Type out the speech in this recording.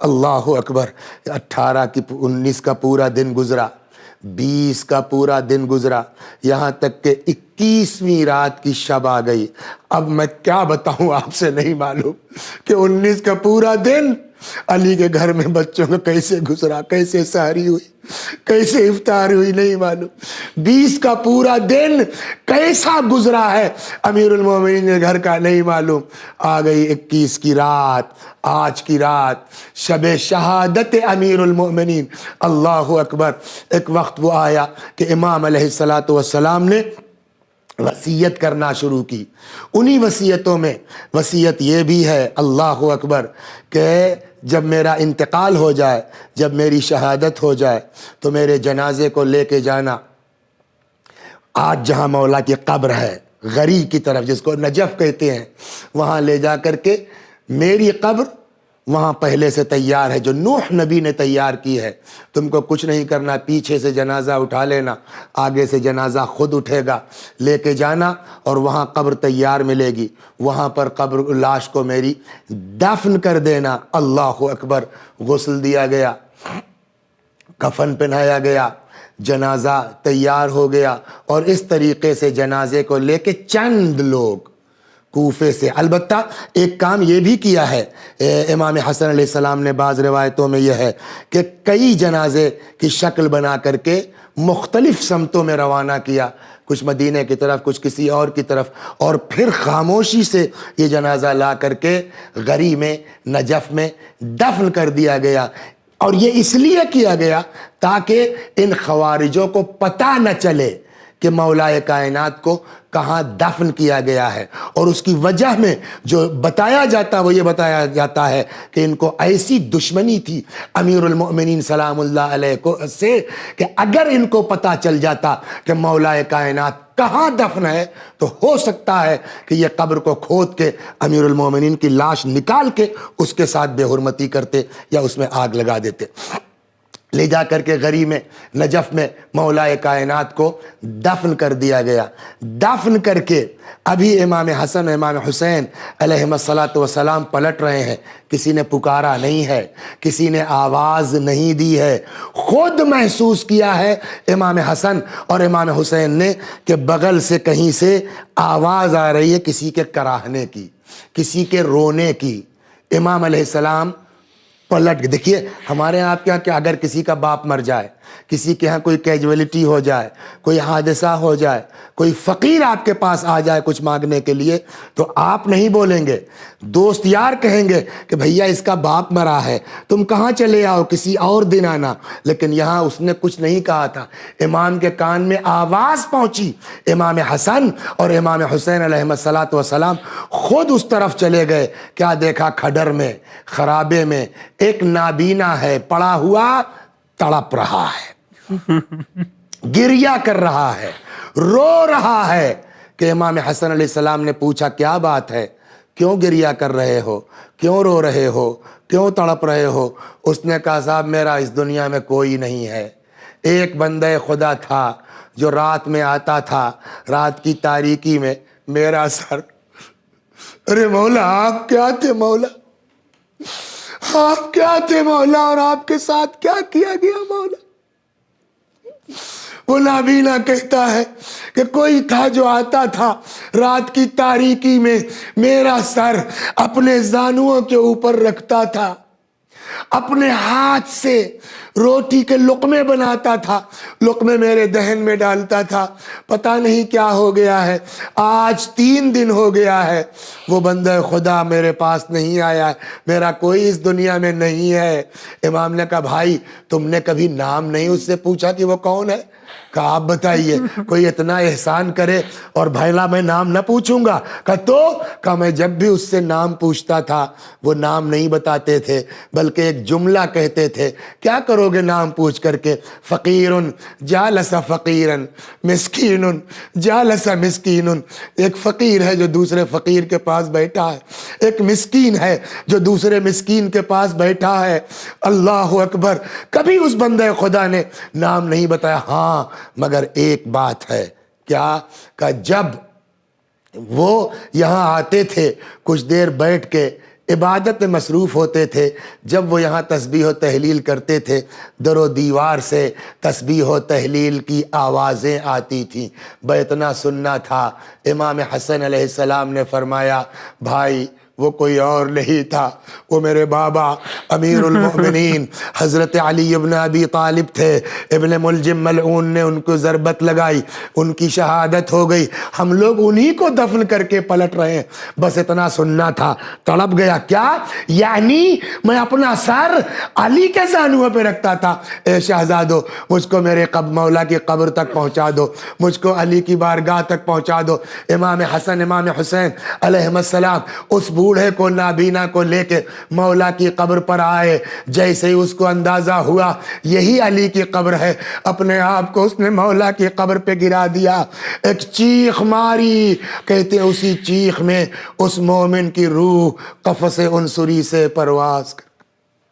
اللہ اکبر، 18 کی 19 کا پورا دن گزرا، 20 کا پورا دن گزرا، یہاں تک کہ 21ویں رات کی شب آ گئی۔ اب میں کیا بتاؤں آپ سے نہیں معلوم کہ 19 کا پورا دن علی کے گھر میں بچوں کو کیسے گزرا، کیسے سحری ہوئی، کیسے افطار ہوئی نہیں معلوم۔ 20 کا پورا دن کیسا گزرا ہے امیر المومنین کے گھر کا نہیں معلوم۔ آ گئی 21 کی رات، آج کی رات شب شہادت امیر المومنین، اللہ اکبر۔ ایک وقت وہ آیا کہ امام علیہ السلام نے وصیت کرنا شروع کی۔ انہی وصیتوں میں وصیت یہ بھی ہے، اللہ اکبر، کہ جب میرا انتقال ہو جائے، جب میری شہادت ہو جائے تو میرے جنازے کو لے کے جانا آج جہاں مولا کی قبر ہے غری کی طرف، جس کو نجف کہتے ہیں، وہاں لے جا کر کے میری قبر وہاں پہلے سے تیار ہے، جو نوح نبی نے تیار کی ہے۔ تم کو کچھ نہیں کرنا، پیچھے سے جنازہ اٹھا لینا، آگے سے جنازہ خود اٹھے گا، لے کے جانا اور وہاں قبر تیار ملے گی، وہاں پر قبر لاش کو میری دفن کر دینا۔ اللہ اکبر۔ غسل دیا گیا، کفن پہنایا گیا، جنازہ تیار ہو گیا، اور اس طریقے سے جنازے کو لے کے چند لوگ کوفے سے، البتہ ایک کام یہ بھی کیا ہے امام حسن علیہ السلام نے، بعض روایتوں میں یہ ہے کہ کئی جنازے کی شکل بنا کر کے مختلف سمتوں میں روانہ کیا، کچھ مدینہ کی طرف، کچھ کسی اور کی طرف، اور پھر خاموشی سے یہ جنازہ لا کر کے غری میں، نجف میں دفن کر دیا گیا۔ اور یہ اس لیے کیا گیا تاکہ ان خوارجوں کو پتہ نہ چلے کہ مولا کائنات کو کہاں دفن کیا گیا ہے۔ اور اس کی وجہ میں جو بتایا جاتا وہ یہ بتایا جاتا ہے کہ ان کو ایسی دشمنی تھی امیر المؤمنین سلام اللہ علیہ کو سے کہ اگر ان کو پتہ چل جاتا کہ مولا کائنات کہاں دفن ہے تو ہو سکتا ہے کہ یہ قبر کو کھود کے امیر المومنین کی لاش نکال کے اس کے ساتھ بے حرمتی کرتے یا اس میں آگ لگا دیتے۔ لے جا کر کے غری میں، نجف میں مولا کائنات کو دفن کر دیا گیا۔ دفن کر کے ابھی امام حسن امام حسین علیہم السلام پلٹ رہے ہیں، کسی نے پکارا نہیں ہے، کسی نے آواز نہیں دی ہے، خود محسوس کیا ہے امام حسن اور امام حسین نے کہ بغل سے کہیں سے آواز آ رہی ہے کسی کے کراہنے کی، کسی کے رونے کی۔ امام علیہ السلام پلٹ کے دیکھیے، ہمارے یہاں آپ کے یہاں کہ اگر کسی کا باپ مر جائے، کسی کے ہاں کوئی کیجولیٹی ہو جائے، کوئی حادثہ ہو جائے، کوئی فقیر آپ کے پاس آ جائے کچھ مانگنے کے لیے، تو آپ نہیں بولیں گے، دوست یار کہیں گے کہ بھیا اس کا باپ مرا ہے، تم کہاں چلے آؤ، کسی اور دن آنا۔ لیکن یہاں اس نے کچھ نہیں کہا تھا، امام کے کان میں آواز پہنچی، امام حسن اور امام حسین علیہم السلام خود اس طرف چلے گئے۔ کیا دیکھا؟ کھڈر میں، خرابے میں ایک نابینا ہے، پڑا ہوا تڑپ رہا ہے، گریہ کر رہا ہے، رو رہا ہے۔ کہ امام حسن علیہ السلام نے پوچھا کیا بات ہے، کیوں گریہ کر رہے ہو، کیوں رو رہے ہو، کیوں تڑپ رہے ہو؟ اس نے کہا صاحب میرا اس دنیا میں کوئی نہیں ہے، ایک بندہ خدا تھا جو رات میں آتا تھا، رات کی تاریکی میں میرا سر، ارے مولا آپ کیا تھے مولا، آپ کیا تھے مولا، اور آپ کے ساتھ کیا کیا گیا مولا؟ وہ نابینا کہتا ہے کہ کوئی تھا جو آتا تھا رات کی تاریکی میں، میرا سر اپنے زانوؤں کے اوپر رکھتا تھا، اپنے ہاتھ سے روٹی کے لقمے بناتا تھا، لقمے میرے دہن میں ڈالتا تھا۔ پتہ نہیں کیا ہو گیا ہے، آج 3 دن ہو گیا ہے وہ بندہ خدا میرے پاس نہیں آیا ہے، میرا کوئی اس دنیا میں نہیں ہے۔ امام نے کہا بھائی تم نے کبھی نام نہیں اس سے پوچھا کہ وہ کون ہے؟ کہا آپ بتائیے، کوئی اتنا احسان کرے اور بھائیلا میں نام نہ پوچھوں گا؟ کہا میں جب بھی اس سے نام پوچھتا تھا وہ نام نہیں بتاتے تھے بلکہ ایک جملہ کہتے تھے، کیا کرو گے نام پوچھ کر کے؟ فقیرن جالس فقیرن، مسکینن جالس مسکینن، ایک فقیر ہے جو دوسرے فقیر کے پاس بیٹھا ہے، ایک مسکین ہے جو دوسرے مسکین کے پاس بیٹھا ہے۔ اللہ اکبر۔ کبھی اس بندے خدا نے نام نہیں بتایا، ہاں مگر ایک بات ہے، کیا؟ کہ جب وہ یہاں آتے تھے کچھ دیر بیٹھ کے عبادت میں مصروف ہوتے تھے، جب وہ یہاں تسبیح و تحلیل کرتے تھے در و دیوار سے تسبیح و تحلیل کی آوازیں آتی تھیں۔ اتنا سننا تھا، امام حسن علیہ السلام نے فرمایا بھائی وہ کوئی اور نہیں تھا، وہ میرے بابا امیر المؤمنین حضرت علی ابن ابی طالب تھے۔ ابن ملجم ملعون نے ان کو ضربت لگائی، ان کی شہادت ہو گئی، ہم لوگ انہی کو دفن کر کے پلٹ رہے ہیں۔ بس اتنا سننا تھا، تڑپ گیا۔ کیا یعنی میں اپنا سر علی کے زانوں پہ رکھتا تھا؟ اے شہزادو مجھ کو میرے مولا کی قبر تک پہنچا دو، مجھ کو علی کی بارگاہ تک پہنچا دو۔ امام حسن امام حسین علیہ السلام اس بوڑھے کو نابینا کو لے کے مولا کی قبر پر آئے۔ جیسے ہی اس کو اندازہ ہوا یہی علی کی قبر ہے، اپنے آپ کو اس نے مولا کی قبر پہ گرا دیا، ایک چیخ ماری۔ کہتے ہیں اسی چیخ میں اس مومن کی روح قفس عنصری سے پرواز